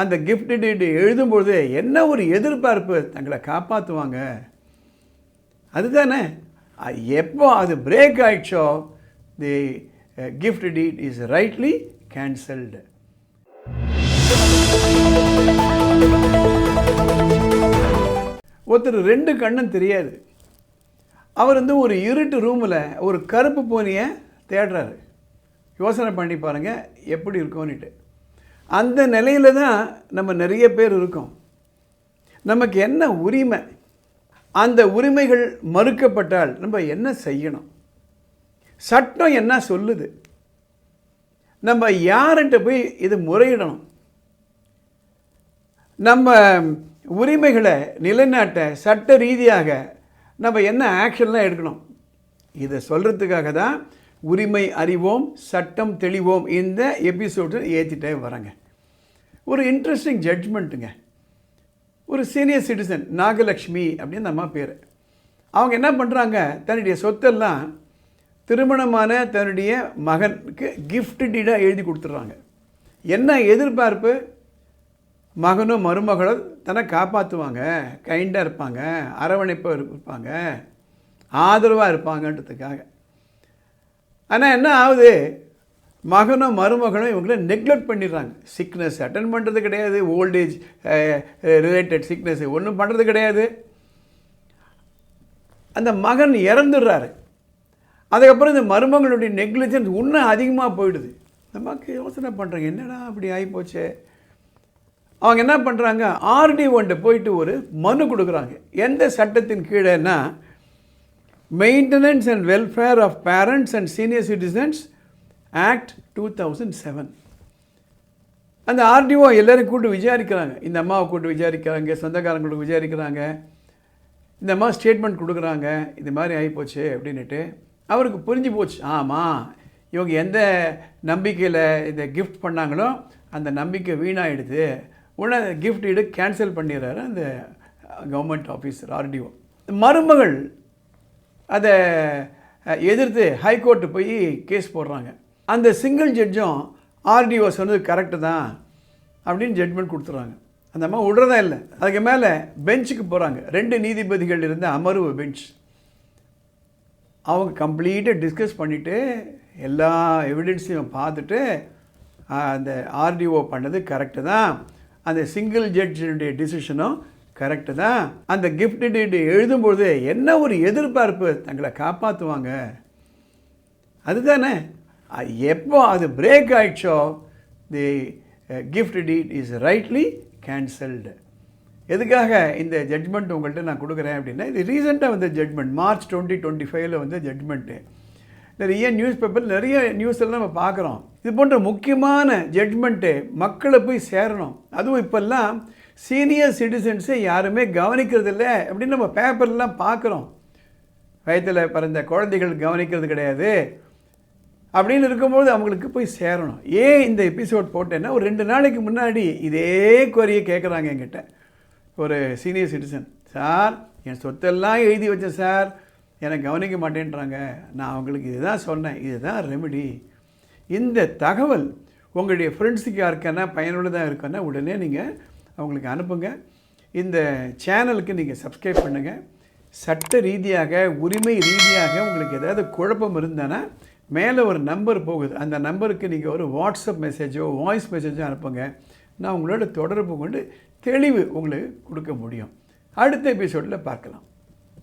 அந்த கிஃப்ட் டீட் எழுதும்போது என்ன ஒரு எதிர்பார்ப்பு, தங்களை காப்பாற்றுவாங்க. அதுதானே எப்போ அது பிரேக் ஆயிடுச்சோ, the gift deed is rightly cancelled. ஒருத்தர் 2 கண்ணும் தெரியாது. அவர் ஒரு இருட்டு ரூமில் ஒரு கருப்பு பூனையை தேடுறாரு. யோசனை பண்ணி பாருங்கள் எப்படி இருக்கும்னுட்டு. அந்த நிலையில் தான் நம்ம நிறைய பேர் இருக்கோம். நமக்கு என்ன உரிமை, அந்த உரிமைகள் மறுக்கப்பட்டால் நம்ம என்ன செய்யணும், சட்டம் என்ன சொல்லுது, நம்ம யார்கிட்ட போய் இது முறையிடணும், நம்ம உரிமைகளை நிலைநாட்ட சட்ட ரீதியாக நம்ம என்ன ஆக்ஷன்லாம் எடுக்கணும், இதை சொல்கிறதுக்காக தான் உரிமை அறிவோம் சட்டம் தெளிவோம் இந்த எபிசோடு ஏற்றிட்டே வரேங்க. ஒரு இன்ட்ரெஸ்டிங் ஜட்ஜ்மெண்ட்டுங்க. ஒரு சீனியர் சிட்டிசன் நாகலக்ஷ்மி அப்படின்னு அம்மா பேர். அவங்க என்ன பண்ணுறாங்க, தன்னுடைய சொத்தெல்லாம் திருமணமான தன்னுடைய மகனுக்கு கிஃப்ட் டீடாக எழுதி கொடுத்துட்றாங்க. என்ன எதிர்பார்ப்பு, மகனும் மருமகளும் தன்னை காப்பாற்றுவாங்க, கைண்டாக இருப்பாங்க, அரவணைப்பாக இருப்பாங்க, ஆதரவாக இருப்பாங்கன்றதுக்காக. ஆனால் என்ன ஆகுது, மகனும் மருமகளும் இவங்கள நெக்லெக்ட் பண்ணிடுறாங்க. சிக்னஸ் அட்டன் பண்ணுறது கிடையாது, ஓல்டேஜ் ரிலேட்டட் சிக்னஸ் ஒன்றும் பண்ணுறது கிடையாது. அந்த மகன் இறந்துடுறாரு. அதுக்கப்புறம் இந்த மருமகளுடைய நெக்லிஜென்ஸ் இன்னும் அதிகமாக போயிடுது. இந்த மக்கள் யோசனை பண்ணுறாங்க, என்னடா அப்படி ஆகிப்போச்சு. அவங்க என்ன பண்ணுறாங்க, RDO போயிட்டு ஒரு மனு கொடுக்குறாங்க. எந்த சட்டத்தின் கீழேன்னா, maintenance and welfare of parents and senior citizens act 2007. அந்த RDO எல்லோரும் கூப்பிட்டு விசாரிக்கிறாங்க. இந்த அம்மாவை கூப்பிட்டு விசாரிக்கிறாங்க, சொந்தக்காரங்களுக்கு விசாரிக்கிறாங்க, இந்த அம்மா ஸ்டேட்மெண்ட் கொடுக்குறாங்க, இது மாதிரி ஆகிப்போச்சு அப்படின்ட்டு. அவருக்கு புரிஞ்சு போச்சு, ஆமாம் இவங்க எந்த நம்பிக்கையில் இந்த கிஃப்ட் பண்ணாங்களோ அந்த நம்பிக்கை வீணாகிடுது. உடனே கிஃப்ட் இது கேன்சல் பண்ணிடுறாரு அந்த கவர்மெண்ட் ஆஃபீஸர் RDO. மருமகள் அதை எதிர்த்து ஹைகோர்ட்டு போய் கேஸ் போடுறாங்க. அந்த சிங்கிள் ஜட்ஜும் RDO சொன்னது கரெக்டு தான் அப்படின்னு ஜட்மெண்ட் கொடுத்துட்றாங்க. அந்த அம்மா விடுறதா இல்லை. அதுக்கு மேலே பெஞ்சுக்கு போகிறாங்க. 2 நீதிபதிகள் இருந்த அமர்வு பெஞ்ச். அவங்க கம்ப்ளீட்டாக டிஸ்கஸ் பண்ணிவிட்டு எல்லா எவிடன்ஸையும் பார்த்துட்டு அந்த RDO பண்ணது கரெக்டு தான், அந்த சிங்கிள் ஜட்ஜினுடைய டிசிஷனும் கரெக்டு தான். அந்த கிஃப்ட் டீட் எழுதும்போது என்ன ஒரு எதிர்பார்ப்பு, தங்களை காப்பாற்றுவாங்க. அதுதானே எப்போ அது பிரேக் ஆயிடுச்சோ, the gift deed is rightly cancelled. எதுக்காக இந்த ஜட்ஜ்மெண்ட் உங்கள்கிட்ட நான் கொடுக்குறேன் அப்படின்னா, இது ரீசெண்டாக வந்த ஜட்ஜ்மெண்ட், மார்ச் 2025 வந்த ஜட்ஜ்மெண்ட்டு. நிறைய நியூஸ் பேப்பர் நிறைய நியூஸ் எல்லாம் நம்ம பார்க்குறோம். இது போன்ற முக்கியமான ஜட்ஜ்மெண்ட்டு மக்களை போய் சேரணும். அதுவும் இப்போல்லாம் சீனியர் சிட்டிசன்ஸை யாருமே கவனிக்கிறதில்ல அப்படின்னு நம்ம பேப்பர்லாம் பார்க்குறோம். வயத்தில் பிறந்த குழந்தைகள் கவனிக்கிறது கிடையாது அப்படின்னு இருக்கும்போது அவங்களுக்கு போய் சேரணும். ஏன் இந்த எபிசோட் போட்டேன்னா, ஒரு 2 நாளைக்கு முன்னாடி இதே குறையை கேட்குறாங்க என்கிட்ட ஒரு சீனியர் சிட்டிசன். சார், என் சொத்தெல்லாம் எழுதி வச்சேன் சார், எனக்கு கவனிக்க மாட்டேன்றாங்க. நான் அவங்களுக்கு இதுதான் சொன்னேன், இதுதான் ரெமெடி. இந்த தகவல் உங்களுடைய ஃப்ரெண்ட்ஸுக்கு யாருக்கான பயனுள்ளதாக இருக்குன்னா உடனே நீங்கள் அவங்களுக்கு அனுப்புங்க. இந்த சேனலுக்கு நீங்கள் சப்ஸ்கிரைப் பண்ணுங்கள். சட்ட ரீதியாக உரிமை ரீதியாக உங்களுக்கு ஏதாவது குழப்பம் இருந்தானா மேலே ஒரு நம்பர் போகுது, அந்த நம்பருக்கு நீங்கள் ஒரு வாட்ஸ்அப் மெசேஜோ வாய்ஸ் மெசேஜோ அனுப்புங்க. நான் உங்களோட தொடர்பு கொண்டு தெளிவு உங்களுக்கு கொடுக்க முடியும். அடுத்த எபிசோடில் பார்க்கலாம்.